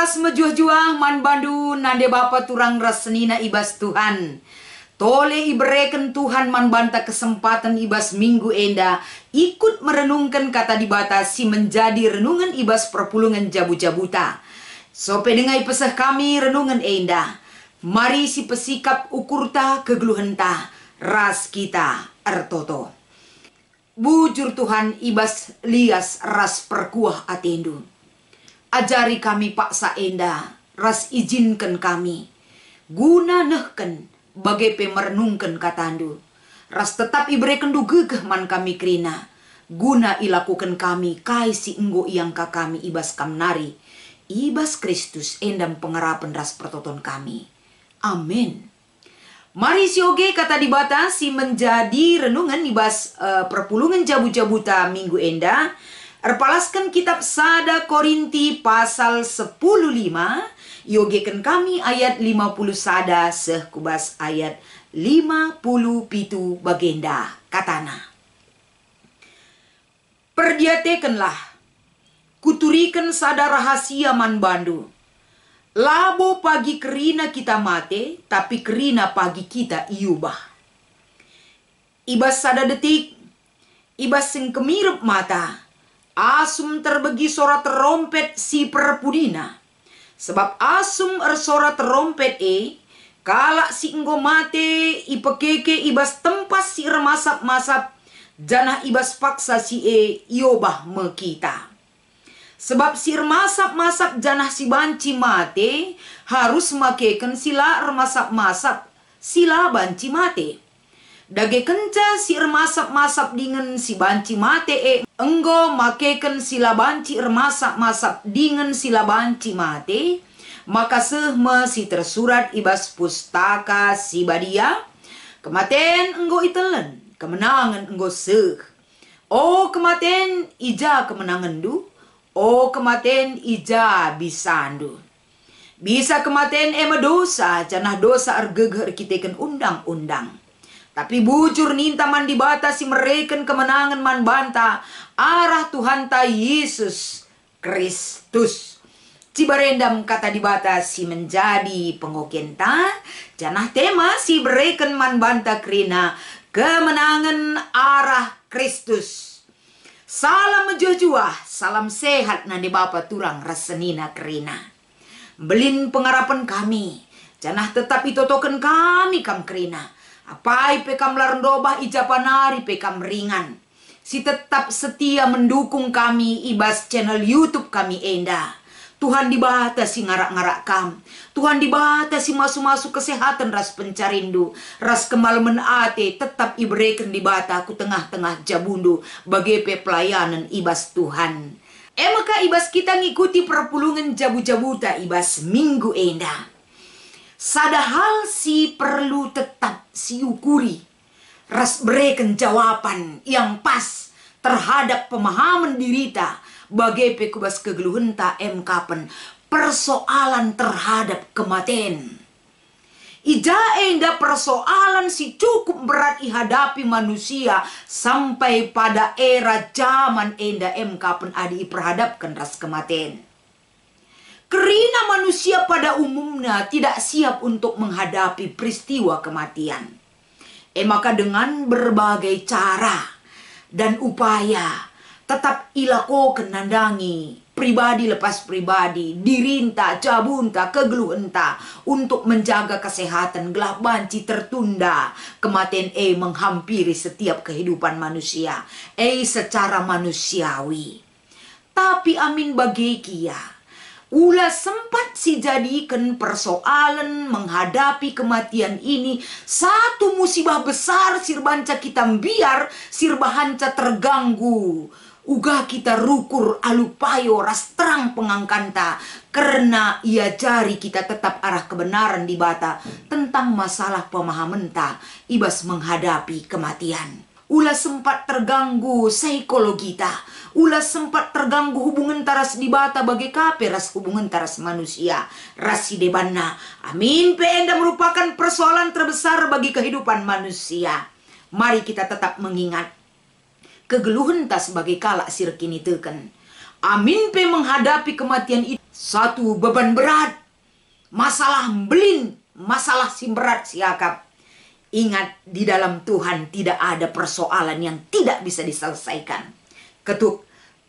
Ibas mejuah-juah man bandu nande bapa turang rasenina ibas Tuhan. Tole ibereken Tuhan man banta kesempatan ibas minggu enda ikut merenungkan kata dibatasi menjadi renungan ibas perpulungan jabu-jabuta. Sope dengai pesah kami renungan enda. Mari si pesikap ukurta kegeluhenta ras kita ertoto. Bujur Tuhan ibas lias ras perkuah atendu. Ajari kami paksa enda, ras izinkan kami. Guna nehken, bagai pemerenungkan katandu. Ras tetap iberikan du gegeh man kami krina. Guna ilakukan kami, kai si enggo yang kami ibas kamnari. Ibas Kristus endam pengerapan ras pertoton kami. Amin. Mari sioge kata dibatasi menjadi renungan ibas perpulungan jabu-jabuta minggu enda. Erpalaskan kitab Sada Korinti pasal 10:5. Yogekan kami ayat 50 sada sehkubas ayat 50 pitu bagenda katana. Perdiatekenlah, kuturikan sada rahasia man bandu. Labo pagi kerina kita mate, tapi kerina pagi kita iubah. Ibas sada detik, ibas sing kemirip mata. Asum terbegi suara terompet si perpudina. Sebab asum suara terompet kalak si enggo mate ipekeke ibas tempas si remasap-masap janah ibas paksa si iobah mekita. Sebab si remasap-masap janah si banci mate harus makeken sila remasap-masap sila banci mate. Dage kenca si remasap-masap dengan si banci mate enggo makeken sila banci remasap-masap dengan sila banci mate, maka sehme si tersurat ibas pustaka si badia, kematen enggo itelen, kemenangan enggo seh. Oh kematen ija kemenangan du, oh kematen ija bisandu. Bisa kematen dosa, janah dosa ergeger kiteken undang-undang. Tapi bujur ninta man dibatasi mereken kemenangan man banta arah Tuhan ta Yesus Kristus. Cibarendam kata dibatasi menjadi pengokenta janah tema si bereken man banta krina kemenangan arah Kristus. Salam mejuah-juah, salam sehat nande bapa turang rasenina krina. Belin pengarapan kami, janah tetap itotoken kami kam krina. Apai pekam larndobah ijapanari pekam ringan. Si tetap setia mendukung kami ibas channel YouTube kami enda. Tuhan dibatasi ngarak-ngarak kam. Tuhan dibatasi masuk-masuk kesehatan ras pencarindu. Ras kemalaman ate tetap ibereken dibata ku tengah-tengah jabundu. Bagai pelayanan ibas Tuhan. Maka ibas kita ngikuti perpulungan jabu-jabuta ibas minggu enda. Sadahal si perlu tetap si ukuri. Ras bereken jawaban yang pas terhadap pemahaman dirita. Bagai pekubas kegeluhenta kapen persoalan terhadap kematian. Ija enda persoalan si cukup berat ihadapi manusia sampai pada era zaman enda kapen adi perhadapkan ras kematian. Kerina manusia pada umumnya tidak siap untuk menghadapi peristiwa kematian. Maka dengan berbagai cara dan upaya tetap ilakoken nandangi pribadi lepas pribadi, dirinta, cabunta, kegeluhenta untuk menjaga kesehatan gelap banci tertunda. Kematian menghampiri setiap kehidupan manusia secara manusiawi. Tapi amin bagi kia. Ulah sempat si jadikan persoalan menghadapi kematian ini satu musibah besar sirbanca kita biar sirbahanca terganggu. Uga kita rukur alupayo ras terang pengangkanta karena ia jari kita tetap arah kebenaran di bata tentang masalah pemahaman ta ibas menghadapi kematian. Ulah sempat terganggu psikologi ta. Ulah sempat terganggu hubungan taras di bata bagai kape ras hubungan taras manusia. Rasi debanna. Amin penda merupakan persoalan terbesar bagi kehidupan manusia. Mari kita tetap mengingat. Kegeluhan ta sebagai kalak sirkini teken. Amin pe menghadapi kematian itu satu beban berat, masalah belin, masalah si berat siakap. Ingat, di dalam Tuhan tidak ada persoalan yang tidak bisa diselesaikan.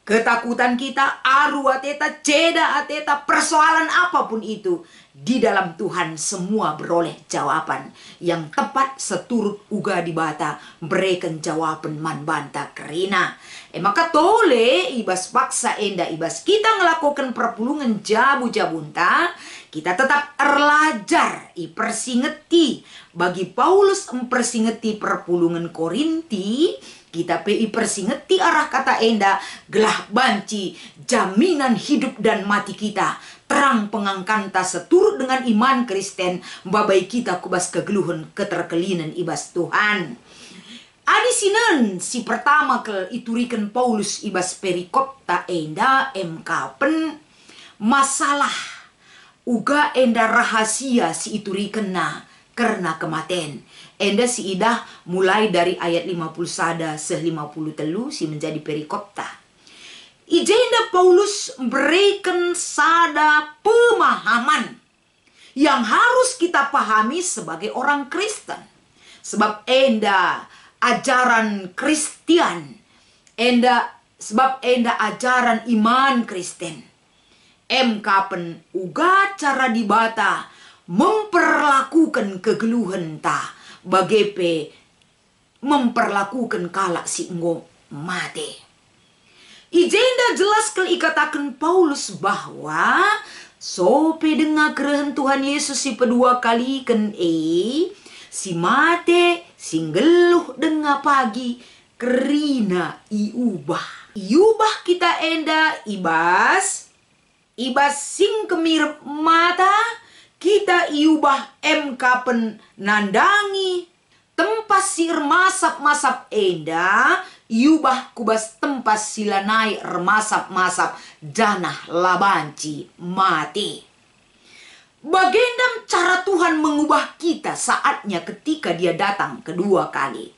Ketakutan kita, aru ateta, ceda ateta, persoalan apapun itu, di dalam Tuhan semua beroleh jawaban yang tepat seturut uga dibata berikan jawaban man banta kerina. Maka tole ibas paksa enda ibas kita ngelakukan perpulungan jabu-jabunta, kita tetap erlajar persingeti bagi Paulus mempersingeti perpulungan Korinti. Kita persingeti arah kata enda gelah banci jaminan hidup dan mati kita, terang pengangkanta seturut dengan iman Kristen, babai kita kubas kegeluhan keterkelinan ibas Tuhan. Adi sinen si pertama ke iturikan Paulus ibas perikop ta enda emkapen masalah uga enda rahasia si iturikan na karena kematian. Enda si idah mulai dari ayat 51 se-53 si menjadi perikopta. Ijenda Paulus berikan sada pemahaman yang harus kita pahami sebagai orang Kristen. Sebab enda ajaran Kristian, sebab enda ajaran iman Kristen. Kapen uga cara dibata memperlakukan kegeluhan ta bagepe memperlakukan kalak si enggo mate. Ijenda jelas ikatakan Paulus bahwa sope dengar keren Tuhan Yesus si kedua kali kan si mate singgeluh dengar pagi kerina iubah kita enda ibas sing kemirip mata kita iubah kapen nandangi tempat sir masap enda iubah kubas tempat silanai masap janah labanci mati. Bagendam cara Tuhan mengubah kita saatnya ketika dia datang kedua kali.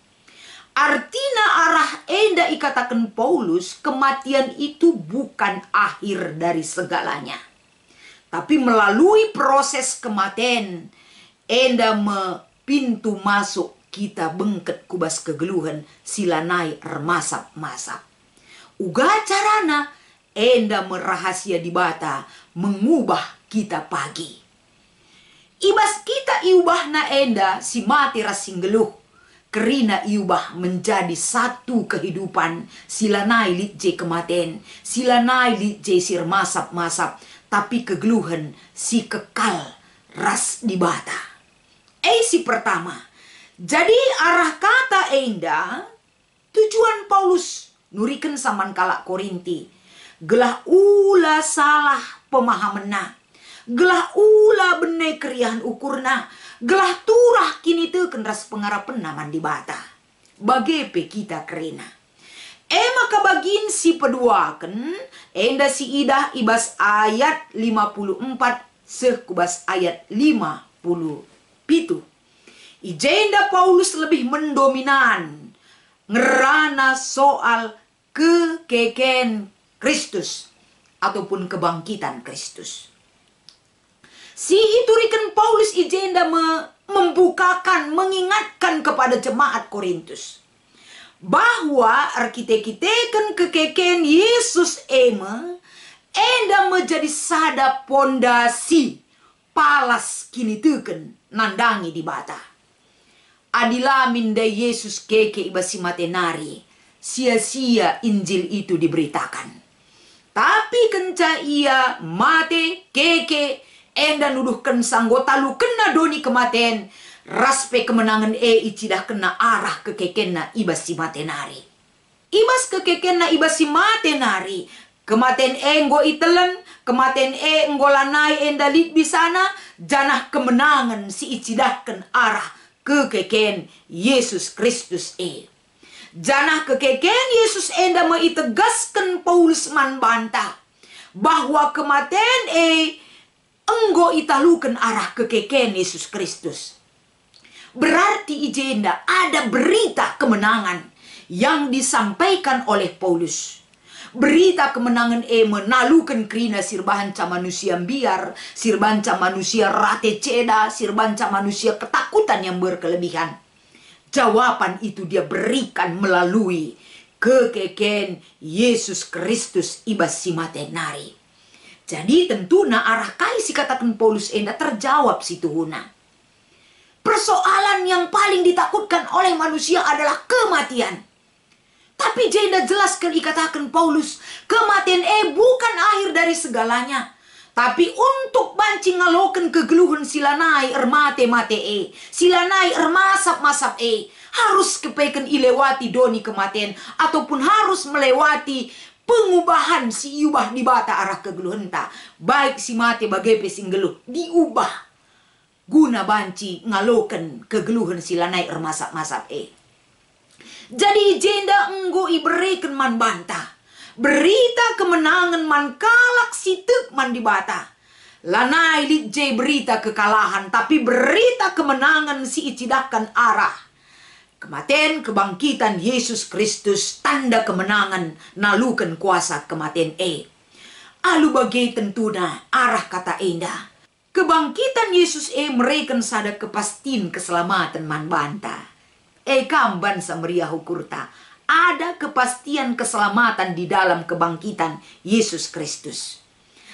Artinya arah enda ikatakan Paulus, kematian itu bukan akhir dari segalanya. Tapi melalui proses kematian, enda pintu masuk kita bengket kubas kegeluhan silanai masap. Uga carana, enda merahasia dibata mengubah kita pagi. Ibas kita iubahna enda si mati rasinggeluh. Kerina iubah menjadi satu kehidupan silanai litje kematian, silanai litje sir masap. Tapi kegeluhan si kekal ras dibata. Si pertama. Jadi arah kata enda tujuan Paulus nuriken saman kalak Korinti. Gelah ula salah pemahamena. Gelah ula bene keriahan ukurna. Gelah turah kini teken ras pengarapan naman dibata. Bagepe kita kerina. Maka bagin si peduaken enda si idah ibas ayat 54 sekubas ayat 50 Ijenda Paulus lebih mendominan ngerana soal kekeken Kristus ataupun kebangkitan Kristus. Si iturikan Paulus ijenda membukakan, mengingatkan kepada jemaat Korintus bahwa arkiteken kekeken Yesus enda menjadi sada pondasi palas kini teken nandangi di bata. Adila minda Yesus keke ibasi matenari, sia-sia Injil itu diberitakan. Tapi kenca ia mate keke enda nuduhkan sanggota lu kena doni kematen. Raspe kemenangan icidah kena arah kekekena ibasi matenari. Ibas kekekena ibasi matenari. Kematen enggo itelen, kematen enggo lanai endalit bisana. Janah kemenangan si icidahkan arah kekeken Yesus Kristus Janah kekeken Yesus enda maitegaskan Paulus man bantah. Bahwa kematen enggo italukan arah kekeken Yesus Kristus. Berarti ijenda ada berita kemenangan yang disampaikan oleh Paulus. Berita kemenangan menalukan krina sirbanca manusia biar, sirbanca manusia rate ceda, sirbanca manusia ketakutan yang berkelebihan. Jawaban itu dia berikan melalui kekeken Yesus Kristus ibas si matenari. Jadi tentuna arah kai si katakan Paulus enda terjawab si tuhuna. Persoalan yang paling ditakutkan oleh manusia adalah kematian. Tapi jeda jelaskan dikatakan Paulus, kematian bukan akhir dari segalanya. Tapi untuk banci ngaloken kegeluhan silanai ermate silanai ermasap-masap harus kepeken ilewati doni kematian ataupun harus melewati pengubahan si ubah di bata arah kegeluhan ta. Baik si mate bagai pesinggeluh diubah guna banci ngaloken kegeluhan silanai ermasap-masap Jadi jenda enggo iberikan man bantah. Berita kemenangan man kalak sitek man dibata. Lanai litje berita kekalahan, tapi berita kemenangan si icidakan arah. Kematian kebangkitan Yesus Kristus, tanda kemenangan nalukan kuasa kematian Alu bagai tentuna arah kata indah. Kebangkitan Yesus mereka sada kepastiin keselamatan man bantah. Kamban samria hukurta. Ada kepastian keselamatan di dalam kebangkitan Yesus Kristus.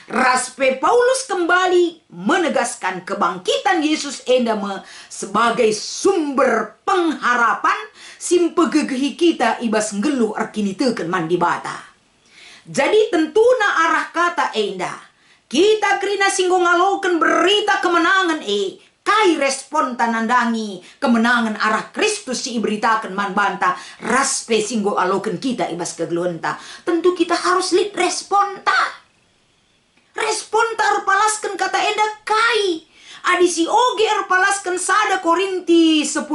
Raspe Paulus kembali menegaskan kebangkitan Yesus endama sebagai sumber pengharapan simpegegehi kita ibas ngeluh arkini teken mandi bata. Jadi tentuna arah kata enda. Kita krina singgo ngaloken berita kemenangan kai respon tanandangi kemenangan arah Kristus si iberitakan man banta raspe singgo aloken kita ibas kegeluhenta. Tentu kita harus lihat respon ta. Respon ta erpalaskan kata enda kai. Adisi oge erpalaskan sada Korinti 10:5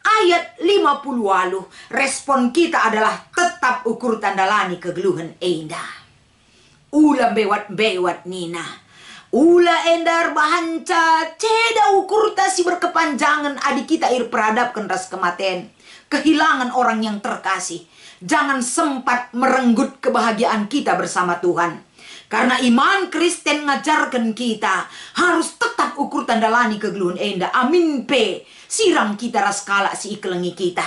ayat 50. Respon kita adalah tetap ukur tandalani kegeluhan enda. Ulam bewat nina. Ula endar bahanca ceda ukur tasi berkepanjangan adik kita peradapkan ras kematian. Kehilangan orang yang terkasih. Jangan sempat merenggut kebahagiaan kita bersama Tuhan. Karena iman Kristen ngajarkan kita harus tetap ukur tandalani kegeluhan enda. Amin pe. Sirang kita ras kala si iklengi kita.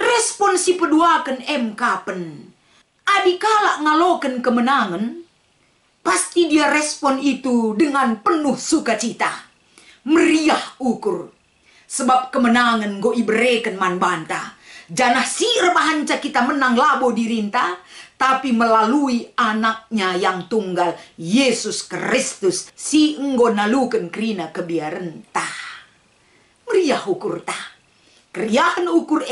Respon si peduakan kapen. Adikala ngaloken kemenangan. Pasti dia respon itu dengan penuh sukacita. Meriah ukur. Sebab kemenangan go ibereken man banta. Janah sir bahanca kita menang labo dirinta. Tapi melalui anaknya yang tunggal. Yesus Kristus. Si enggo naluken krina kebiarenta. Meriah ukur ta. Keriahan ukur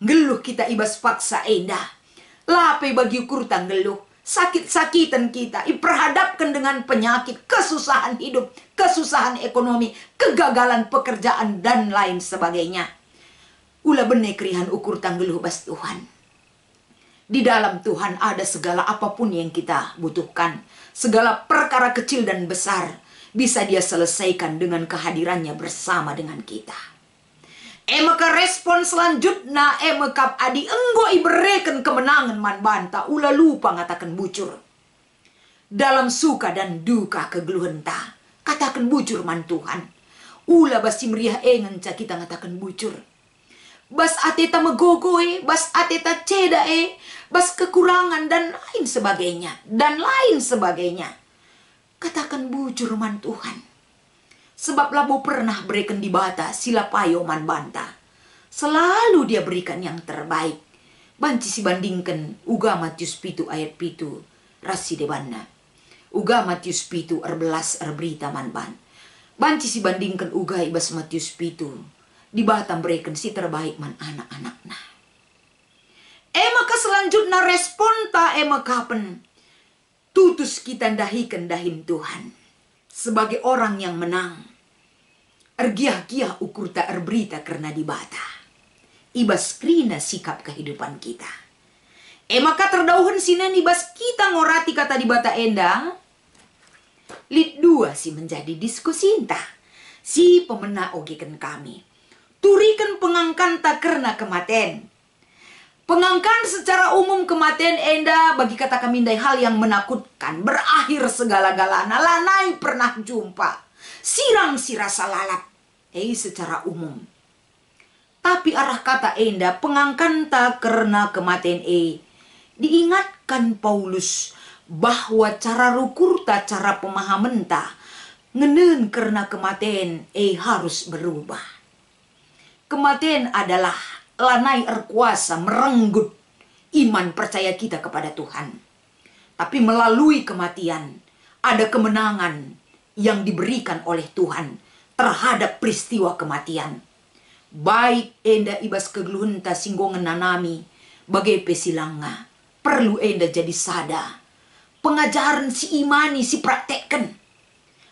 ngeluh kita ibas paksa endah. Lape bagi ukur ta ngeluh. Sakit-sakitan kita diperhadapkan dengan penyakit, kesusahan hidup, kesusahan ekonomi, kegagalan pekerjaan, dan lain sebagainya. Ula bene krihan ukur tanggeluh bas Tuhan. Di dalam Tuhan ada segala apapun yang kita butuhkan. Segala perkara kecil dan besar bisa dia selesaikan dengan kehadirannya bersama dengan kita. Maka respon selanjutnya maka adi enggo ibereken kemenangan man banta ula lupa ngatakan bucur. Dalam suka dan duka kegeluhan ta katakan bucur man Tuhan. Ula basi meriah ngenca kita ngatakan bucur. Bas ateta megogo bas ateta ceda bas kekurangan dan lain sebagainya. Dan lain sebagainya. Katakan bucur man Tuhan. Sebab labo pernah berikan di bata sila payo man banta. Selalu dia berikan yang terbaik. Banci si bandingkan uga Matius 7 ayat 7 rasi debanna. Uga Matius 7 erbelas erberita man ban. Banci si bandingkan uga ibas Matius 7. Di bata berikan si terbaik man anak-anakna. Maka selanjutnya respon ta kapan. Tutus kita dahikan dahin Tuhan. Sebagai orang yang menang. Ergiah-giah ukur tak erberita karena dibata. Ibas krina sikap kehidupan kita. Maka terdauhan sinan ibas kita ngorati kata dibata enda. Lid 2 si menjadi diskusi entah. Si pemena ogekan kami. Turikan pengangkan tak karena kematen. Pengangkan secara umum kematian enda bagi kata kami indai hal yang menakutkan. Berakhir segala-galana. Lanai pernah jumpa. Sirang si rasa lalap. Secara umum. Tapi arah kata enda pengangkan tak karena kematian diingatkan Paulus bahwa cara rukur ta cara pemahaman ta ngenen karena kematian harus berubah. Kematian adalah lanai erkuasa merenggut iman percaya kita kepada Tuhan. Tapi melalui kematian ada kemenangan yang diberikan oleh Tuhan terhadap peristiwa kematian. Baik enda ibas kegluhun ta singgongan nanami bagai pesilanga. Perlu enda jadi sada. Pengajaran si imani si praktekkan.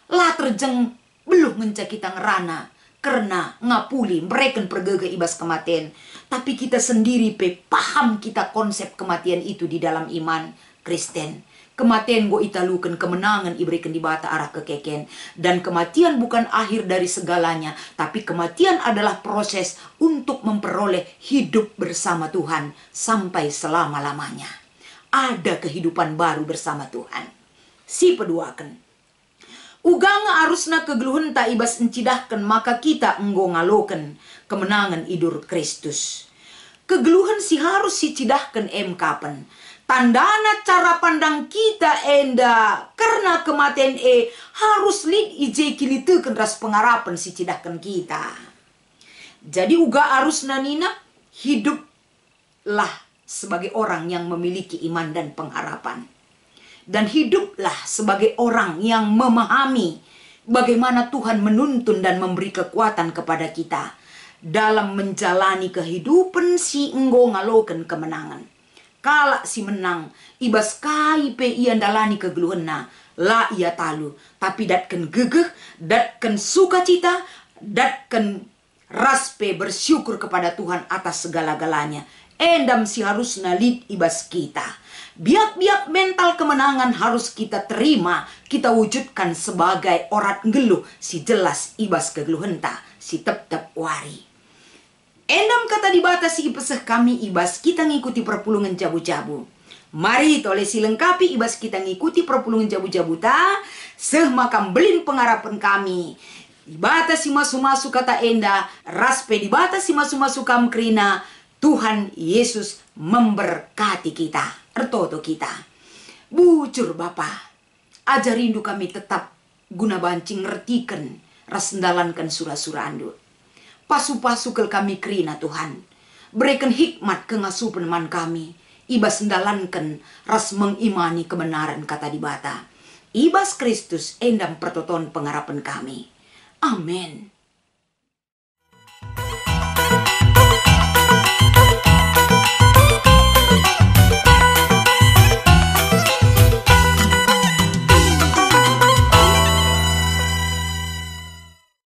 Lah terjeng belum ngenca kita ngerana. Karena ngapuli mereka pergega ibas kematian. Tapi kita sendiri paham kita konsep kematian itu di dalam iman Kristen. Kematian go italukan kemenangan iberikan di bata arah kekeken. Dan kematian bukan akhir dari segalanya. Tapi kematian adalah proses untuk memperoleh hidup bersama Tuhan. Sampai selama-lamanya. Ada kehidupan baru bersama Tuhan. Si peduakan. Uganga arusna kegeluhun ta ibas encidahkan maka kita enggo ngaloken kemenangan idur Kristus. Kegeluhan si harus si cidahkan kapan. Tandana cara pandang kita enda karena kematian harus lid ije kilitekan ras pengarapan si cidahkan kita. Jadi uga arusna nina hiduplah sebagai orang yang memiliki iman dan pengharapan. Dan hiduplah sebagai orang yang memahami bagaimana Tuhan menuntun dan memberi kekuatan kepada kita dalam menjalani kehidupan si enggo ngaloken kemenangan. Kala si menang, ibas kai pe ia dalani kegeluhena, la ia talu. Tapi datken gegeh, datken sukacita, datken raspe bersyukur kepada Tuhan atas segala-galanya. Endam si harus nalit ibas kita. Biak-biak mental kemenangan harus kita terima, kita wujudkan sebagai orat ngeluh si jelas ibas kegeluhenta, si tep-tep wari. Endam kata dibatasi ipeseh kami ibas kita ngikuti perpulungan jabu-jabu. Mari toleh si lengkapi ibas kita ngikuti perpulungan jabu-jabu ta, seh makam belin pengharapan kami. Dibatasi masu-masu kata enda, raspe dibatasi masu-masu kamkrina, Tuhan Yesus memberkati kita. Ertoto kita. Bujur Bapa. Ajar rindu kami tetap guna bancing ngertikan. Rasendalankan surah-surah andu. Pasu-pasu kel kami krina Tuhan. Berikan hikmat ke ngasuh peneman kami. Ibas sendalankan ras mengimani kebenaran kata dibata. Ibas Kristus endam pertoton pengharapan kami. Amin.